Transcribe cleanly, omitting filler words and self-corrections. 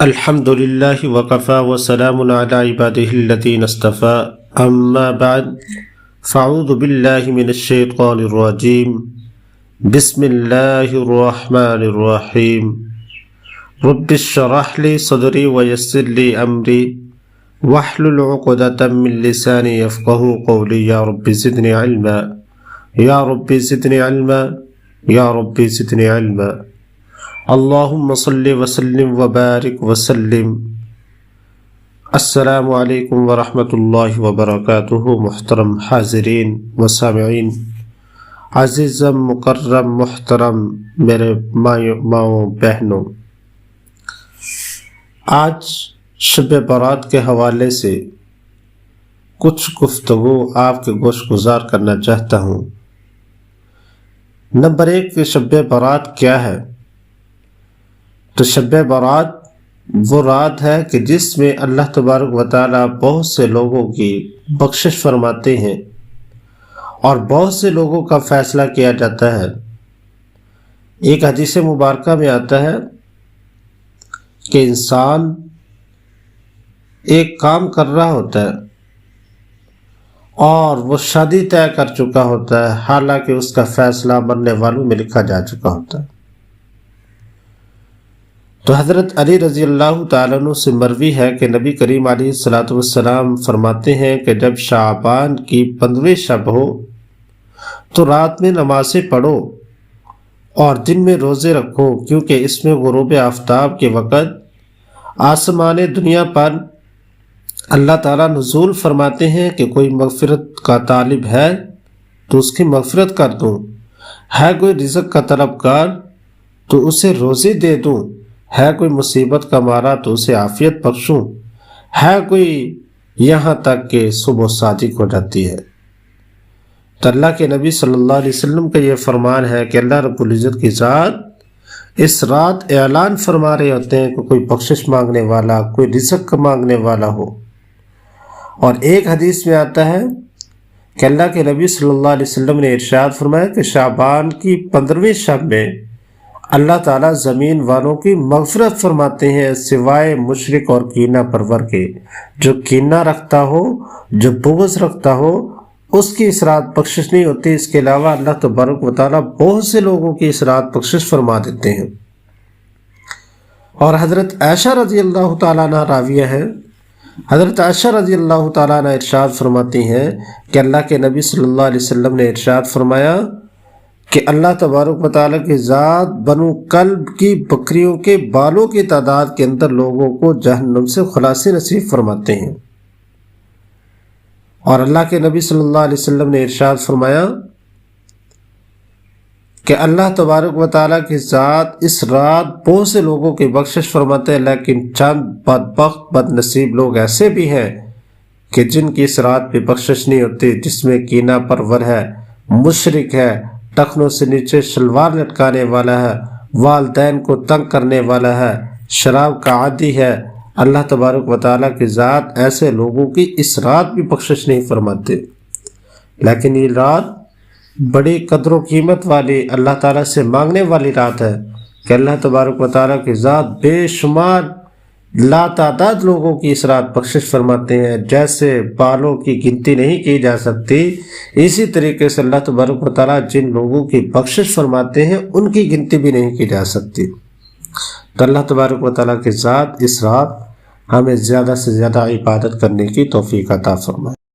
الحمد لله وكفى وسلام على عباده الذين اصطفى أما بعد فأعوذ بالله من الشيطان الرجيم بسم الله الرحمن الرحيم رب اشرح لي صدري ويسر لي أمري واحلل عقدة من لساني يفقهوا قولي يا رب زدني علما يا رب زدني علما يا رب زدني علما اللہم صلی وسلم وبارک وسلم۔ السلام علیکم ورحمۃ اللہ وبرکاتہ۔ محترم حاضرین و سامعین، عزیزم مکرم محترم میرے ماؤں بہنوں، آج شب برات کے حوالے سے کچھ گفتگو آپ کے گوش گزار کرنا چاہتا ہوں۔ نمبر 1، شب برات کیا ہے؟ تو شب برات وہ رات ہے کہ جس میں اللہ تبارک و تعالیٰ بہت سے لوگوں کی بخشش فرماتے ہیں اور بہت سے لوگوں کا فیصلہ کیا جاتا ہے۔ ایک حدیث مبارکہ میں آتا ہے کہ انسان ایک کام کر رہا ہوتا ہے اور وہ شادی طے کر چکا ہوتا ہے، حالانکہ اس کا فیصلہ مرنے والوں میں لکھا جا چکا ہوتا ہے۔ تو حضرت علی رضی اللہ تعالیٰ عنہ سے مروی ہے کہ نبی کریم علیہ السلام فرماتے ہیں کہ جب شعبان کی 15ویں شب ہو تو رات میں نمازیں پڑھو اور دن میں روزے رکھو، کیونکہ اس میں غروب آفتاب کے وقت آسمان دنیا پر اللہ تعالیٰ نزول فرماتے ہیں کہ کوئی مغفرت کا طالب ہے تو اس کی مغفرت کر دوں، ہے کوئی رزق کا طلبگار تو اسے روزی دے دوں، ہے کوئی مصیبت کا مارا تو اسے عافیت بخشوں، ہے کوئی یہاں تک کہ صبح صادق ہو جاتی ہے۔ تو اللہ کے نبی صلی اللہ علیہ وسلم کا یہ فرمان ہے کہ اللہ رب العزت کی ذات اس رات اعلان فرما رہے ہوتے ہیں کہ کوئی بخشش مانگنے والا، کوئی رزق مانگنے والا ہو۔ اور ایک حدیث میں آتا ہے کہ اللہ کے نبی صلی اللہ علیہ وسلم نے ارشاد فرمایا کہ شعبان کی 15ویں شب میں اللہ تعالیٰ زمین والوں کی مغفرت فرماتے ہیں سوائے مشرک اور کینہ پرور کے۔ جو کینہ رکھتا ہو، جو بغض رکھتا ہو، اس کی اس رات بخشش نہیں ہوتی۔ اس کے علاوہ اللہ تبارک و تعالیٰ بہت سے لوگوں کی اس رات بخشش فرما دیتے ہیں۔ اور حضرت عائشہ رضی اللہ تعالیٰ عنہ راویہ ہیں، حضرت عائشہ رضی اللہ تعالیٰ عنہ ارشاد فرماتی ہیں کہ اللہ کے نبی صلی اللہ علیہ وسلم نے ارشاد فرمایا کہ اللہ تبارک و تعالیٰ کی ذات بنو کلب کی بکریوں کے بالوں کی تعداد کے اندر لوگوں کو جہنم سے خلاصی نصیب فرماتے ہیں۔ اور اللہ کے نبی صلی اللہ علیہ وسلم نے ارشاد فرمایا کہ اللہ تبارک و تعالیٰ کی ذات اس رات بہت سے لوگوں کی بخشش فرماتے ہیں، لیکن چند بدبخت بد نصیب لوگ ایسے بھی ہیں کہ جن کی اس رات پہ بخشش نہیں ہوتی، جس میں کینہ پرور ہے، مشرک ہے، ٹخنوں سے نیچے شلوار لٹکانے والا ہے، والدین کو تنگ کرنے والا ہے، شراب کا عادی ہے۔ اللہ تبارک و تعالیٰ کی ذات ایسے لوگوں کی اس رات بھی بخشش نہیں فرماتے۔ لیکن یہ رات بڑی قدر و قیمت والی، اللہ تعالیٰ سے مانگنے والی رات ہے کہ اللہ تبارک و تعالیٰ کی ذات بے شمار لا تعداد لوگوں کی اس رات بخشش فرماتے ہیں۔ جیسے بالوں کی گنتی نہیں کی جا سکتی، اسی طریقے سے اللہ تبارک و تعالیٰ جن لوگوں کی بخشش فرماتے ہیں ان کی گنتی بھی نہیں کی جا سکتی۔ تو اللہ تبارک و تعالیٰ کی ذات اس رات ہمیں زیادہ سے زیادہ عبادت کرنے کی توفیق عطا فرمائے۔